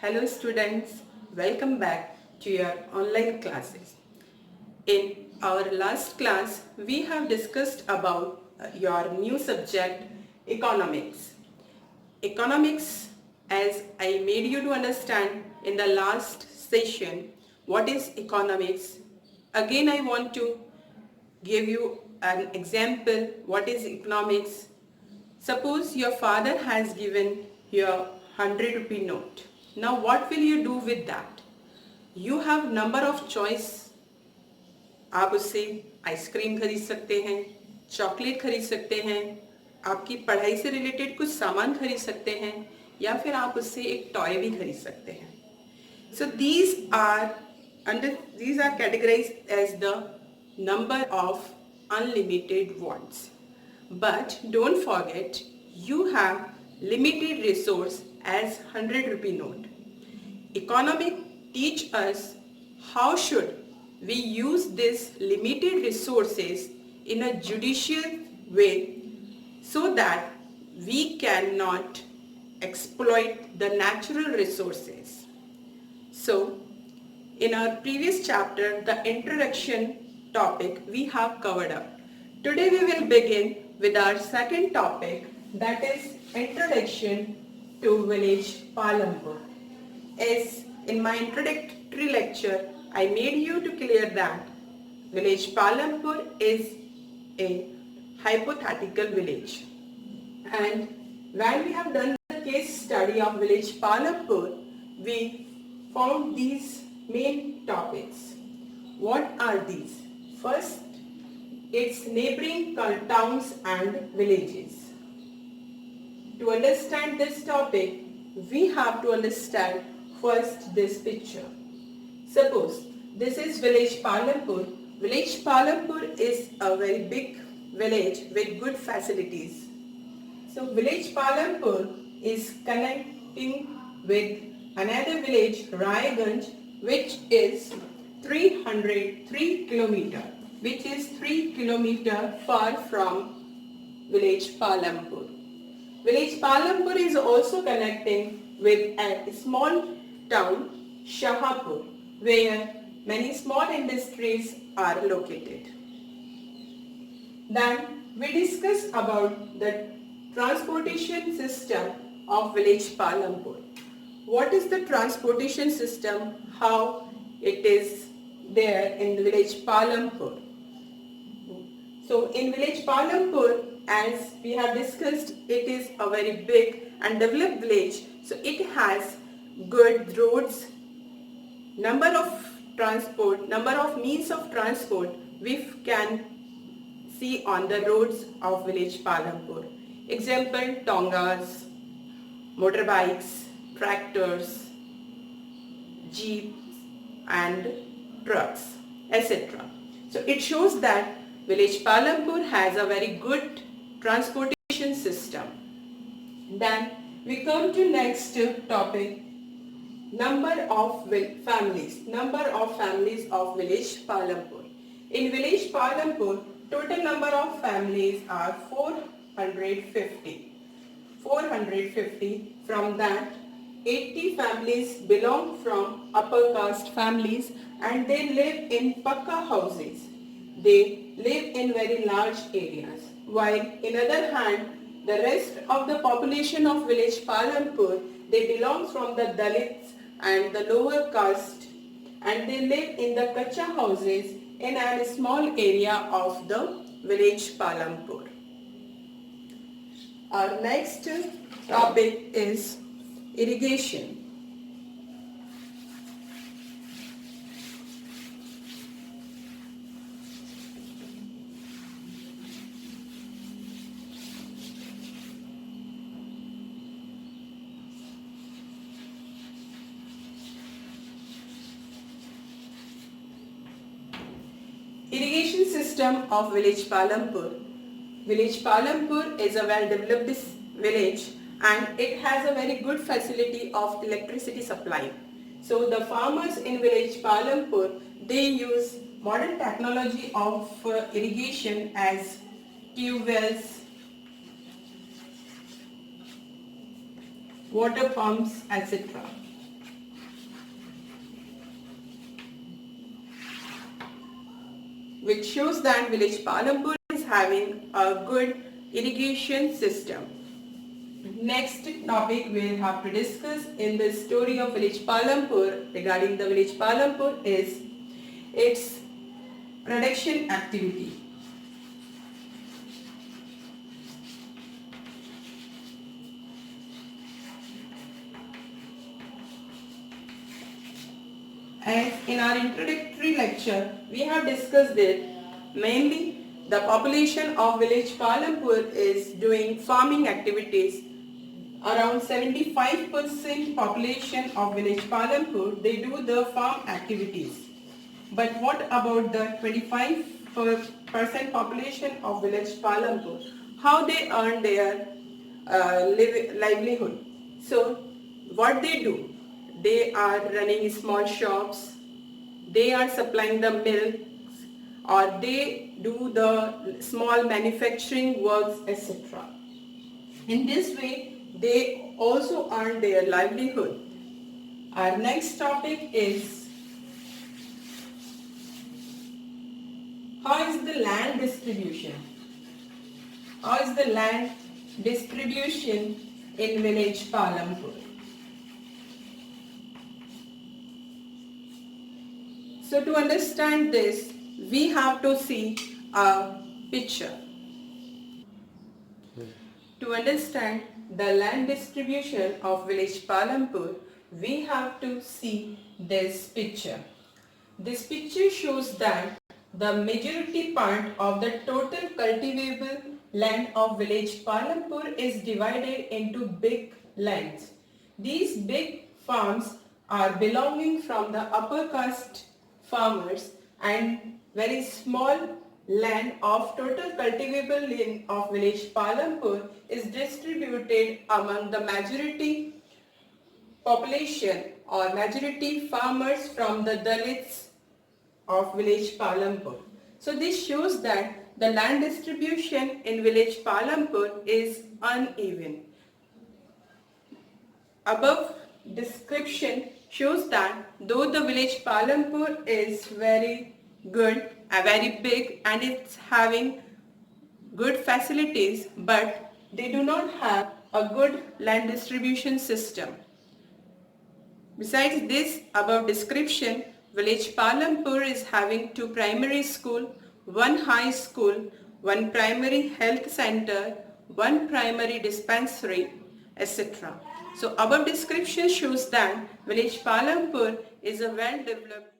Hello students, welcome back to your online classes. In our last class, we have discussed about your new subject, economics. Economics, as I made you to understand in the last session, what is economics. Again, I want to give you an example, what is economics. Suppose your father has given you a 100 rupee note. Now what will you do with that? You have number of choice. आप उससे ice cream खरीद सकते हैं, chocolate खरीद सकते हैं, आपकी पढ़ाई से रिलेटेड कुछ सामान खरीद सकते हैं, या फिर आप उससे एक टॉय भी खरीद सकते हैं. So these are categorized as the number of unlimited wants. But don't forget, you have limited resource as 100 rupee note. Economic teach us how should we use these limited resources in a judicious way so that we cannot exploit the natural resources. So, in our previous chapter, the introduction topic we have covered up. Today we will begin with our second topic, that is introduction to village Palampur. As in my introductory lecture, I made you to clear that village Palampur is a hypothetical village. And when we have done the case study of village Palampur, we found these main topics. What are these? First, its neighboring towns and villages. To understand this topic, we have to understand first this picture. Suppose this is village Palampur. Village Palampur is a very big village with good facilities. So village Palampur is connecting with another village, Rayaganj, which is 303 kilometer, which is 3 kilometer far from village Palampur. Village Palampur is also connecting with a small town, Shahapur, where many small industries are located. Then we discussed about the transportation system of village Palampur. What is the transportation system? How it is there in the village Palampur? So in village Palampur, as we have discussed, it is a very big and developed village. So it has good roads, number of means of transport we can see on the roads of village Palampur. Example, tongas, motorbikes, tractors, jeeps and trucks, etc. So it shows that village Palampur has a very good transportation system. Then we come to next topic, number of families of village Palampur. In village Palampur, total number of families are 450. From that, 80 families belong from upper caste families and they live in pakka houses. They live in very large areas. While in other hand, the rest of the population of village Palampur, they belong from the Dalits and the lower caste and they live in the kacha houses in a small area of the village Palampur. Our next topic is irrigation. Irrigation system of village Palampur. Village Palampur is a well-developed village and it has a very good facility of electricity supply. So the farmers in village Palampur, they use modern technology of irrigation as tube wells, water pumps, etc. which shows that village Palampur is having a good irrigation system. Next topic we'll have to discuss in the story of village Palampur regarding the village Palampur is its production activity. As in our introductory lecture, we have discussed it. Mainly, the population of village Palampur is doing farming activities. Around 75% population of village Palampur, they do the farm activities. But what about the 25% population of village Palampur? How they earn their livelihood? So, what they do? They are running small shops, they are supplying the milk, or they do the small manufacturing works, etc. In this way, they also earn their livelihood. Our next topic is how is the land distribution? How is the land distribution in village Palampur? So to understand this, we have to see a picture. To understand the land distribution of village Palampur, we have to see this picture. This picture shows that the majority part of the total cultivable land of village Palampur is divided into big lands. These big farms are belonging from the upper caste farmers, and very small land of total cultivable land of village Palampur is distributed among the majority population or majority farmers from the Dalits of village Palampur. So this shows that the land distribution in village Palampur is uneven. Above description shows that though the village Palampur is very good, very big, and it's having good facilities, but they do not have a good land distribution system. Besides this above description, village Palampur is having two primary school, one high school, one primary health center, one primary dispensary, etc. So above description shows that village Palampur is a well developed